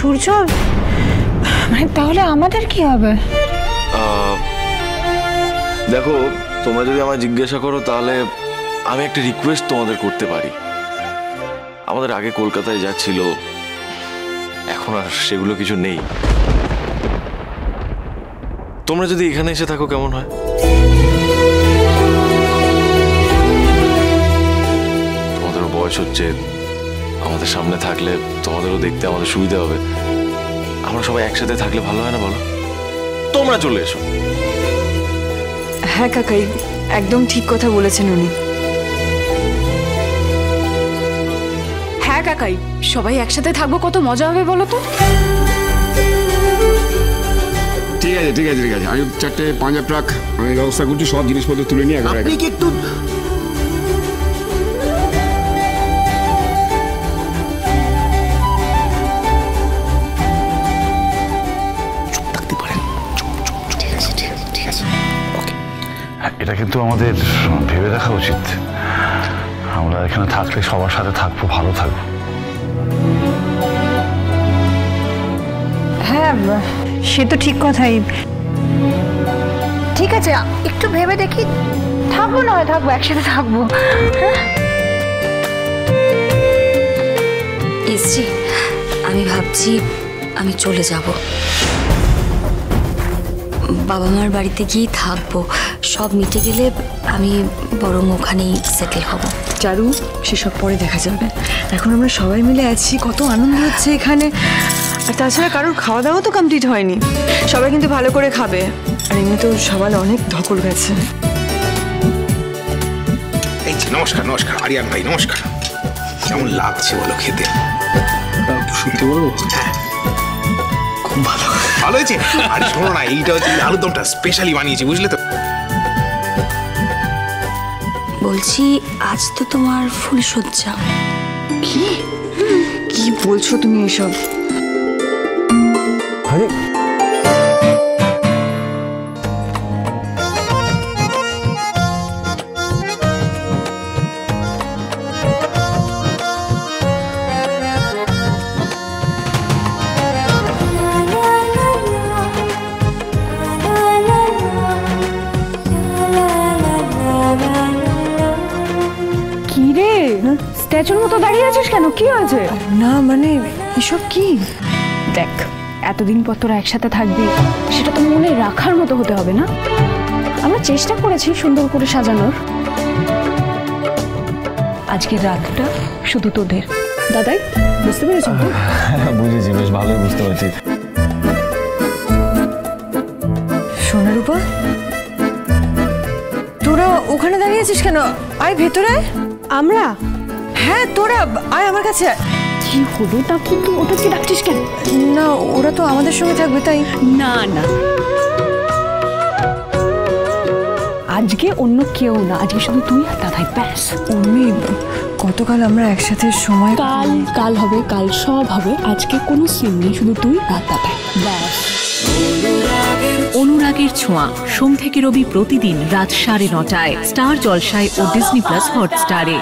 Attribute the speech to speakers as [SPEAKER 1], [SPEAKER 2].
[SPEAKER 1] সূর্য, মানে তাহলে আমাদের কি হবে?
[SPEAKER 2] দেখো, তোমরা যদি আমায় জিজ্ঞাসা করো তাহলে আমি একটা রিকোয়েস্ট তোমাদের করতে পারি। আমাদের আগে কলকাতায় যা ছিল এখন আর সেগুলো কিছু নেই। তোমরা যদি এখানে এসে থাকো কেমন হয়? তোমাদেরও বয়স হচ্ছে, আমাদের সামনে থাকলে তোমাদেরও দেখতে আমাদের সুবিধা হবে। আমরা সবাই একসাথে থাকলে ভালো হয় না বলো? তোমরা চলে এসো।
[SPEAKER 3] হ্যাঁ কাকাই, একদম ঠিক কথা বলেছেন উনি।
[SPEAKER 1] হ্যাঁ কাকাই, সবাই একসাথে থাকবো, কত মজা হবে বলো তো।
[SPEAKER 4] ঠিক আছে ঠিক আছে ঠিক আছে, আমি 4টে পাঞ্জাব ট্রাক আমি ব্যবস্থা করছি, সব জিনিসপত্র তুলে নিয়ে একবার।
[SPEAKER 5] আপনি কি একটু চুপ থাকতে পারেন? ঠিক আছে ঠিক আছে ঠিক আছে, ওকে।
[SPEAKER 6] এটা কিন্তু আমাদের ভেবে দেখা উচিত। আমরা এখানে থাকলে সবার সাথে থাকবো, ভালো থাকবো।
[SPEAKER 1] হ্যাঁ সে তো ঠিক কথাই। ঠিক আছে, একটু ভেবে দেখি, থাকবো না হয় থাকবো, একসাথে থাকবো।
[SPEAKER 7] এসছি, আমি ভাবছি আমি চলে যাব, বাবা মার বাড়িতে গিয়েই থাকবো। সব মিটে গেলে আমি বরং ওখানেই সেটেল হব।
[SPEAKER 3] চারু, সেসব পরে দেখা যাবে। এখন আমরা সবাই মিলে আছি, কত আনন্দ হচ্ছে এখানে। আর তাছাড়া কারোর খাওয়া দাওয়া তো কমপ্লিট হয়নি। সবাই কিন্তু ভালো করে খাবে। আর এমনি তো সবার অনেক ধকল গেছে।
[SPEAKER 5] এই যে নমস্কার নমস্কার, আরিয়ান ভাই নমস্কার। কেমন লাগছে বলো খেতে? শুনতে বলবো? হ্যাঁ, খুব ভালো ভালো হয়েছে। আরে শোনো না, এইটা হচ্ছে আলুদমটা স্পেশালি বানিয়েছি, বুঝলে তো?
[SPEAKER 7] বলছি আজ তো তোমার ফুলসজ্জা।
[SPEAKER 3] কি কি বলছো তুমি এসব?
[SPEAKER 6] আরে
[SPEAKER 1] কি রে, স্ট্যাচুর মতো দাঁড়িয়ে আছিস কেন? কি হয়েছে?
[SPEAKER 3] না মানে এসব কি?
[SPEAKER 1] দেখ, এতদিন পর তোরা একসাথে থাকবি, সেটা তো মনে রাখার মতো হতে হবে না? আমরা চেষ্টা করেছি সুন্দর করে সাজানোর। আজকের রাতটা শুধু তোদের। দাদাই, বুঝতে পেরেছেন তো?
[SPEAKER 6] বুঝেছি, বেশ ভালোই বুঝতে পারছি।
[SPEAKER 3] সোনারূপা, তোরা ওখানে দাঁড়িয়ে আছিস কেন? আয় ভেতরে।
[SPEAKER 1] আমরা?
[SPEAKER 3] হ্যাঁ তোরা আয় আমার কাছে।
[SPEAKER 1] কি হলো তা? কিন্তু ওটাকে ডাকছিস কেন?
[SPEAKER 3] না, ওরা তো আমাদের সঙ্গে থাকবে তাই।
[SPEAKER 1] না না, আজকে অন্য কেউ না, আজকে শুধু তুই আর দাদাই, ব্যাস।
[SPEAKER 3] উর্মি, গতকাল আমরা একসাথে সময়
[SPEAKER 1] কাল হবে, কাল সব হবে। আজকে কোনো সিন নেই, শুধু তুই আর দাদাই, ব্যাস।
[SPEAKER 8] অনুরাগের ছোঁয়া, সোম থেকে রবি প্রতিদিন রাত 9:30টায় স্টার জলসায় ও ডিজনি প্লাস হটস্টারে।